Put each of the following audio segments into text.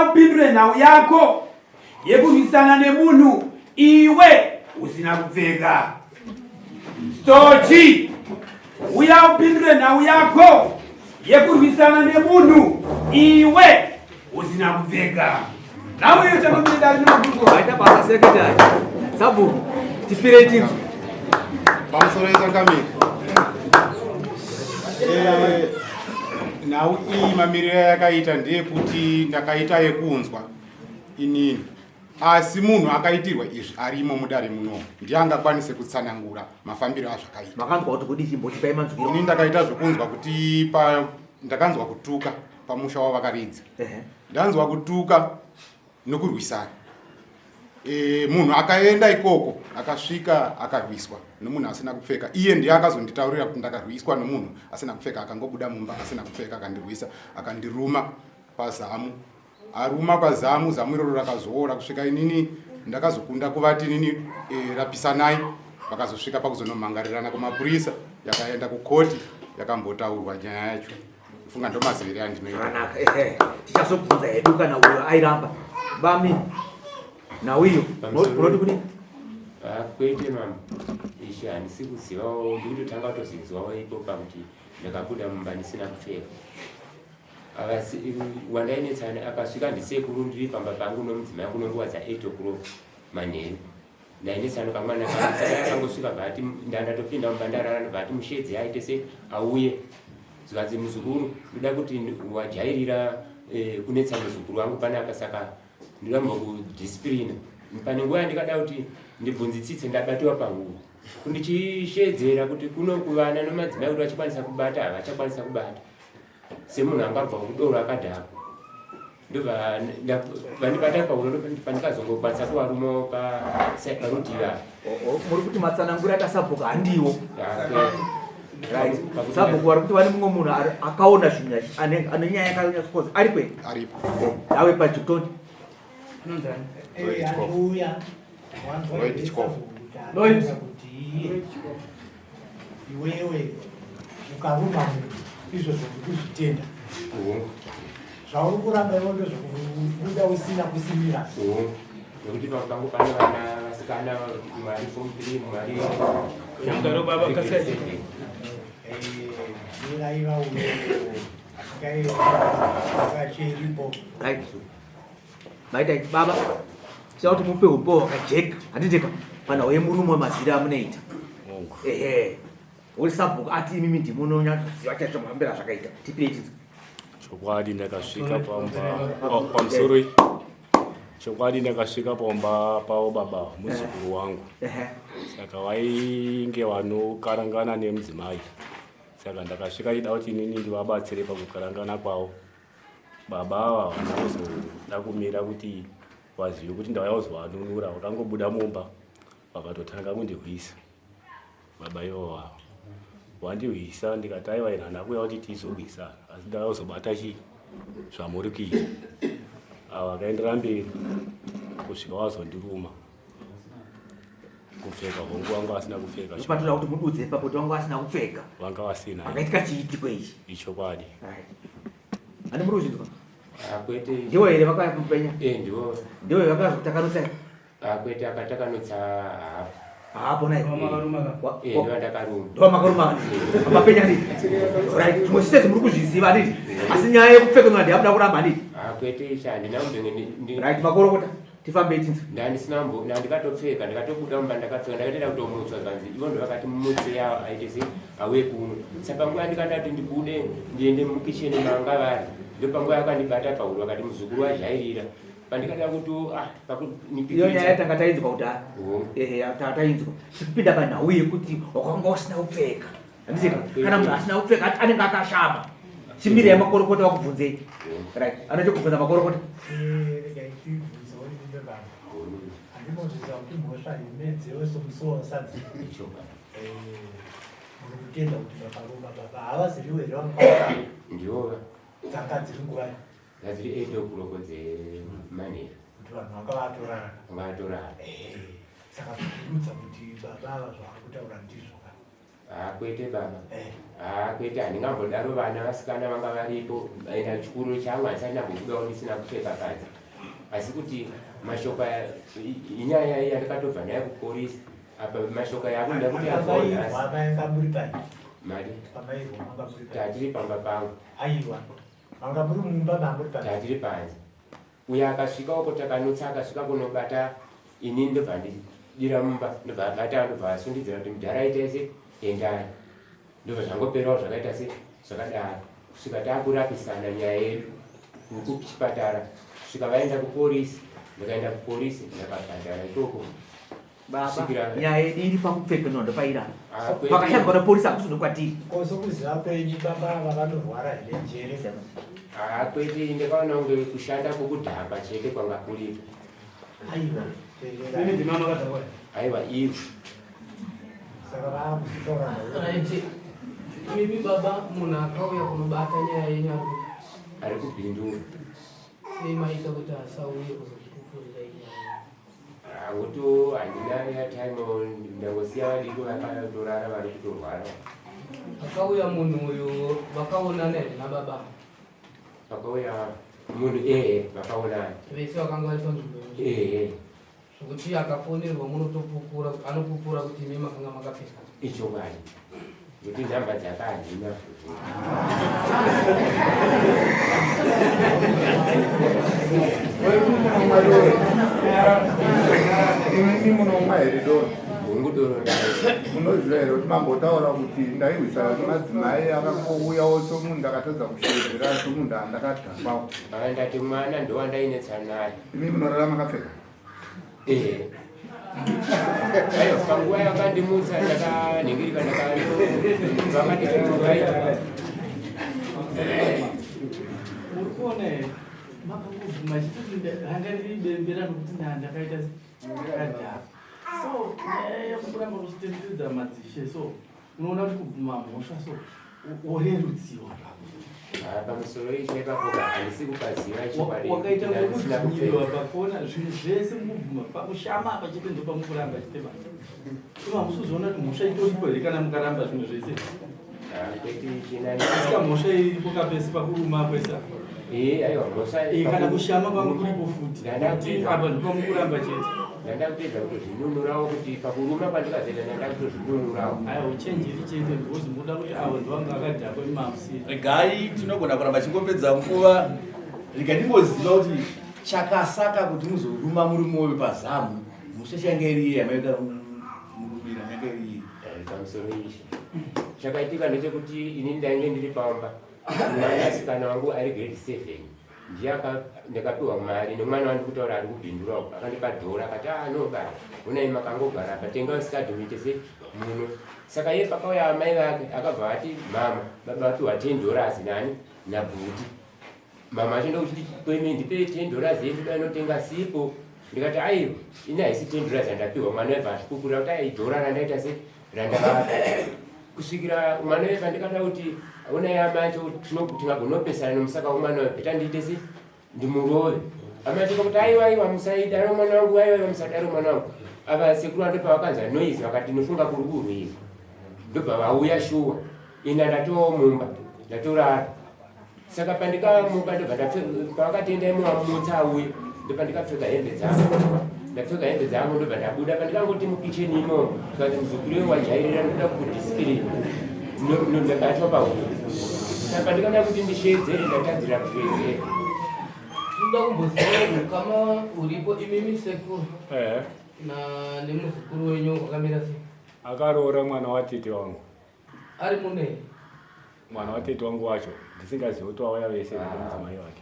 upindure nhau yako yekurwisana nemunhu iwe usina kupfeka. Stochi, uya upindure nhau yako yekurwisana nemunhu iwe usina kupfeka. Nawe yote ndari nemagugo aita basa secretary sabu tipireti pamusoreza kamiri nhau iyi mamiriro yakaita ndeyekuti ndakaita yekunzwa inini, asi munhu akaitirwa izvi arimo mudare muno ndiangakwanise kutsanangura mafambiro azvakaita. makanzwa kuti kudi chimboti paimanzwiro ini ndakaita zvokunzwa kuti ndakanzwa kutuka pamusha wavakaridzi. Ndanzwa kutuka nokurwisana. Munhu akaenda ikoko akasvika akarwiswa nomunhu asina kupfeka. Iye ndiye akazonditaurira kuti ndakarwiswa nomunhu asina kupfeka, akangobuda mumba asina kupfeka, akandirwisa, akandiruma pazamu. Aruma pazamu, zamu iroro rakazoora kusvika inini ndakazokunda kuvati nini rapisanai, vakazosvika pakuzonomhangarirana kumapurisa, yakaenda kukoti, yakambotaurwa nyaya yacho. Funga ndo maziviri andinoita. tichazobvunza hedu kana uyo airamba bami nauyo unoti kudi kwete mama ishi handisi kuzivawo, ndikutotanga kutozizivawo ipopa kuti ndakabuda mumba ndisina kupfeka. Wandainetsana akasvika ndisekuru ndiri pamba pangu nomudzimai wangu nonguva dza 8 o'clock manheru. Ndainetsana kamwana kangu akangosvika bhati ndandatopinda mumba ndarara bhati mushedzi aite se auye. Zikazi muzukuru ndoda kuti wajairira kunetsa muzukuru wangu panaka, saka ndiramba kudisciplina. Pane nguva ndikada kuti ndibvunzitsitse ndabatiwa pahuro kundichishedzera kuti kuno kuvana nomadzimai kuti vachikwanisa kubata havachakwanisa kubata semunhu angabva kudoro akadhakwa. Ndobva vandibata pahuro pandikazongokwanisa kuvarumawo parutivi apo. muri kuti matsanangura tasabhuku handiwo sabhuku vari kuti vane mumwe munhu akaona zvinhu ane nyaya yakanyatsokoza ari kwe Aripo. nawe pajikutoni iwewe ukaruma izvo zvokuzvitenda zvauri kuramba ivo ndozvokubuda usina kusimira. Nokuti pangu pane vana vasikana mwari form 3 mwari Yangaro baba kaseti. Niraiva uyo akachiripo. right maita baba tinoda kuti mupe upo wakajeka handiteka pana uye murume mazira amunoita uri sabhuku ati imimi ndimunonyatsoziva chaitomuhambira zvakaita tipiretidzo chokwadi ndakasvika pamusoro chokwadi ndakasvika pamba pavo baba muzukuru wangu, saka vainge vanokarangana nemudzimai, saka ndakasvika ida kuti inini ndivabatsire pakukarangana kwavo. Baba ava havana kuzoda kumira kuti vazive kuti ndauya kuzovanunura, vakangobuda mumba vakatotanga kundirwisa. Baba ivavo vandirwisa, ndikati aiwa ina ndakuya kuti tizorwisana, asi ndauya kuzobata chii zvamuri kuita. Vakaendera mberi kusvika vazondiruma, kupfeka hongu wangu asina kupfeka. patoda kuti mududze papoti wangu asina kupfeka, Vanga vasina. pakaitika chiitiko ichi Ichokwadi. handi muri kuzvinzwa kwete ndiwo here vakapenya ndiwo ndiwo vakazotakanutsai kwete akatakanutsa hapo naye ndoandakaruma ndo makaruma mapenya nditi right tumwe chitezi muri kuzviziva nditi asi nyaya yekupfeka mwana ndiyabuda kuramba nditi kwete isha right makorokota tifambei tinzi ndandikatopfeka ndikatobuda mumba ndakapfeka ndakatoenda kutomutswa zvanzi ivo ndo vakati mumutse yavo aite se auye kuno. Saka nguva ndikandati ndibude ndiende mukicheni manga vari, ndo panguva yakandibata pahuro vakati muzukuru wajairira pandikada kuti iyo nyaya yatanga tainzwa kudhara tainzwa tikupinda panhau yekuti wakanga usina kupfeka handiti kana munhu asina kupfeka anenge akashama chimiri yamakorokota wakubvunzei right anotokubvunza makorokota andinozviziva kuti mhosva imedzewe somusoro sadzi muri kutenda kuti vakaruma baba havaziriwo here vamukaa ndiova dzanga dziri nguvai dziri 8 o'clock dzemanheru kuti vanhu vakavatorana vatorana. saka zvirudza kuti baba ava zvavanga kutaura ndizvo kwete baba kwete handingambodaro vana vasikana vanga varipo enda chikuru changu handisandinambobudawo ndisina kupfeka kadzi asi kuti mashoka inyaya yandakatobva nayo kupolisi apa mashoka yakuda kuti mari tatiri pamba pangu tatiri panze uyo akasvika uko takanotsa akasvika kunobata ini ndobva ndidira mumba ndobva abata ndobva asundidzira kuti mudharaita ese endai ndobva zvangoperawo zvakaita se zvakadaro kusvika takurapisana nyaya yedu kuchipatara kusvika vaenda kupolisi ndikaenda kupolisi ndakabhadhara ikoko baba nyaya iri pakupfeka nondo paira pakashanga na polisi akusudi kwatiri kozokuziva kwenyu baba vakanorwara nenjere kwete ndakaona kunge kushanda kwokudhamba chete kwanga kuripo aiwa ivo saka vakusitaura mimi baba munhu akauya kunobata nyaya yenyu ari kubhindura sei maita kuti asauye kuzokupupurira inyaya angoto handina yatime ndangosiya vadiko vakatorara vari kutorwara akauya munhu uyu vakaonana here nababa vakauya munhu vakaonana vese vakanga vari panzvimbo zvokuti akafonerwa munotopupura anopupura kuti imi makanga makapesa ichokwadi kuti nhamba dzakahina ini munomwa here doro ungudoro munoziva here kuti mambotaura kuti ndairwisana nemadzimai akangouya oso munhu ndakatadza kushedzera so munhu andakadhambawo ndati mwana ndowandainetsanaye imi munorara makapfeka aiwa panguva yakandimutsa ndakanhingirika ndakavakatitovaita uri kuona here makangobvuma chitoti hanga riri bembera nokuti ndakaita ndakadhara so nyaya yakuramba kuchitenderedza madzishe so unoona kuti kubvuma mhosva so orerutsiwa pamusoro ichaipapoka handisi kupaziva wakaita ngokudzvinyiwa pakona zvinhu zvese mukubvuma pakushama apa chete ndo pamukuramba chitema ima musuzoona kuti mhosva itoripo here kana mukaramba zvinhu zvese asika mhosva iripo kapesi pakuruma kwesa aiwa mhosva kana kushama kwangu kuripo futi apa ndo pamukuramba chete ndanda kutedza kuti zvinunurawo kuti pakuruma pandikazoita ndanda kuti zvinunurawo aiwa uchenjeri chete because muda kuti avo ndovanga akadhakwa imamusiri regai tinogona kuramba chingopedza nguva rega ndimboziva kuti chakasaka kuti muzoruma muri mwoyo pazamu mhosva changa iriye yamaita murumira yanga iriye pamusoro izvi chakaitika ndechekuti ini ndainge ndiri pamba mwanasikana wangu ari grade 7 ndiye ndakapiwa mari nemwana wandi kutaura ari kubhindurawo akandipa dhora akati nobara unai makangogara apa tenga sikadhumitese muno saka iye pakauya amai vake akabva ati mama baba vapiwa $10 nani nabhuti mama achienda kuchiti ndipe $10 yedu dainotenga sipo ndikati aiwa ini haisi $10 andapiwa mwana webva achipupurira kuti aidhora randaita se randavapa kusvikira mwana webva ndikada kuti unai amacho tingagonopesana nomusaka womwana webva tandiitese ndimurove amachika kuti aiwa musaidaro mwana wangu aiwa musadaro mwana wangu ava sekuru ando pavakanza noise vakati nofunga kuri kurwira ndobva vauya shuwa ina ndatoo mumba ndatorara saka pandikamuka ndobva pavakatendai mumamutsa auye ndobva ndikapfeka hembe dzangu ndapfeka hembe dzangu ndobva ndabuda pandikangoti mukicheni imomo tikati muzukuru wajairira ndoda kudisipirina ndabatwa pahuro saka pandikada kuti ndishedzere ndatadzira kushedzera ndoda kumboziva kama uripo imimi sekuru na nemuzukuru wenyu wakamira sei akaroora mwana watete wangu ari mune mwana watete wangu wacho ndisingazivi kuti wauya vese nemudzimai wake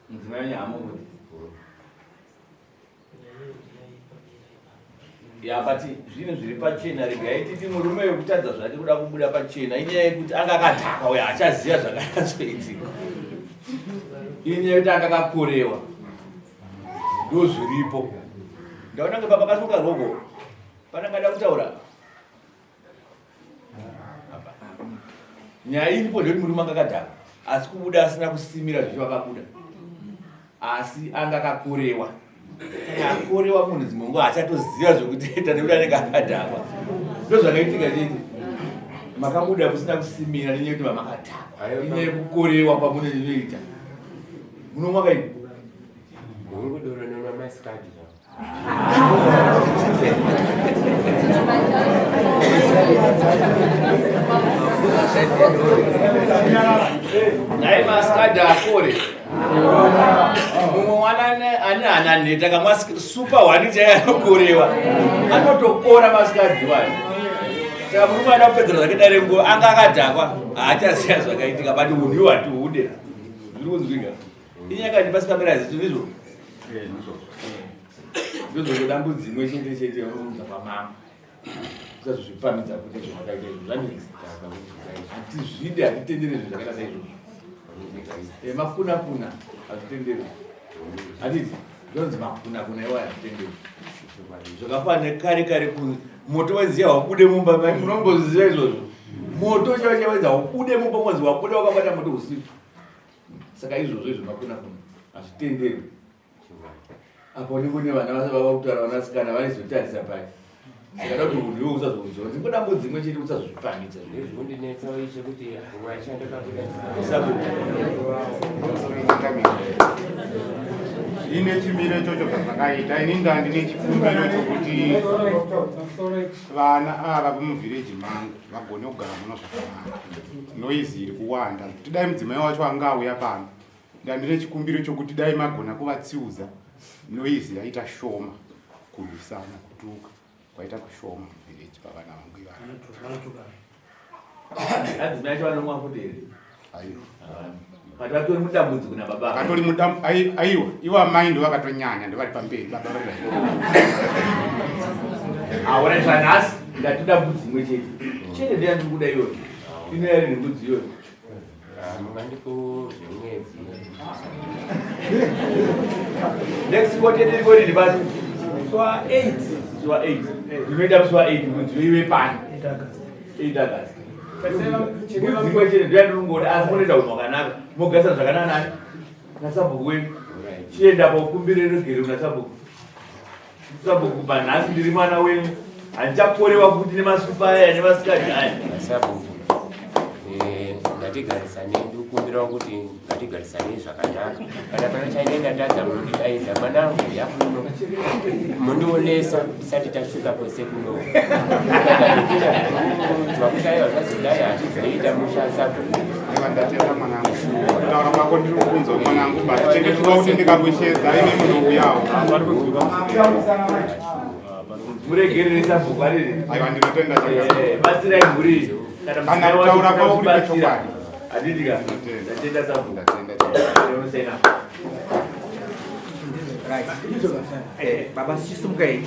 mudzimai wenyu hamukuti yabati zvinhu zviri pachena regai titi murume wekutadza zvake kuda kubuda pachena inyaya yekuti anga akadhaka uyo achaziva zvakanyatsoitika inyaya yekuti anga akakorewa ndo zviripo ndaona nge baba kasuka rogo panangada kutaura nyaya iripo ndoti murume anga akadhaka asi kubuda asina kusimira zvicho akabuda asi anga akakorewa akorewa munhu dzimwe nguva achatoziva zvokutiita nekuti anenge akadhakwa ndo zvakaitika chete makabuda musina kusimira nenyaya yekuti mamakadhakwa inyaya yekukorewa pamune zvinoita munomwa kaini Ngudoro noma masikadi. Naye masikadi akore. Mumwe mwana ane ananeta kamwa super one chayanokorewa. Anotokora masikadi wani. Saka murume ada kupedzera zvake dare nguo anga akadhakwa haachaziya zvakaitika but unhu wati ude. Zviri kunzwika. Inyaka ndipasikamira zizvo. Ndizvo dambudziko imwe chete yoruudza pamama. Zvazvipamidza kuti zvakaita izvo zvanekisa. Hatizvide hatitendere zvinhu zvakaita saizvozvo. Mapuna hatitendere. Hatiti ndonzi mapuna iwa hatitendere. Zvakafana nekare moto waziya wabude mumba mai munomboziva izvozvo. Moto chaiwaidza wabude mumba mwanzi wabuda wakabata moto usiku. Saka izvozvo mapuna hazvitendere. Apo ndikune vana vava kutaura vanasikana vaizotarisa pai. Saka kuti unhu usazozviona ndingodambudzi imwe chete usazozvifanidza Zvondinetsa ishe kuti washanda ine chimiro chocho zvakaita ini ndandine chikumbiro chokuti vana ava vemuvhireji mangu vagone kugara muno zvakanaka. Noizi iri kuwanda. Kuti dai mudzimai wacho anga auya pano, ndandine chikumbiro chokuti dai magona kuvatsiudza noizi yaita shoma, kurwisana kutuka kwaita kushoma muvhireji pavana vangu ivana. adzimai acho vanomwa futi here? Aiwa. But vatori mudambudzi kuna baba. Vatori aiwa, ivo amai ndo vakatonyanya ndo vari pamberi baba vari. Aona zvanhasi ndatoda mbudzi imwe chete. Chete ndiya ndiri kuda iyoyo. Ino yari nembudzi iyoyo. Mungandipo zvemwedzi. Next quarter ndiri ndi basi. Swa 8. Swa 8. Ndinoita swa 8 mbudzi iwe pani. 8 August. Mbudzi imwe chete ndiya ndiri kungoda asi munoita kuti wakanaka. Mogasa zvakanaka nani? Nasabhuku wenu. Chienda paukumbire rugere kuna sabhuku. Sabhuku panhasi ndiri mwana wenyu. Handichaporewa kuti nemasupa aya nemasikati aya. Sabhuku. Ngatigarisane ndikumbirawo kuti ngatigarisane zvakanaka. Kana pana chainenge ndadza mundidaidza mwanangu yakuno. Mundionesa tisati tasvika kwese kuno. Zvakudaiwa zvazodai hatizoita musha sabhuku. Ndatenda mwanangu. Kutaura kwako ndiri kubvunza mwanangu basi chengetwa kuti ndikakushedza ine munouyawo. Muregerere sabhuku ariri. Aiwa ndinotenda chakasi. Batsirai mhuri. Kana kutaura kwako kuri pechokwadi. Adidika. Ndatenda sabhuku. Ndatenda. Unosena. Right. Baba sisimukai.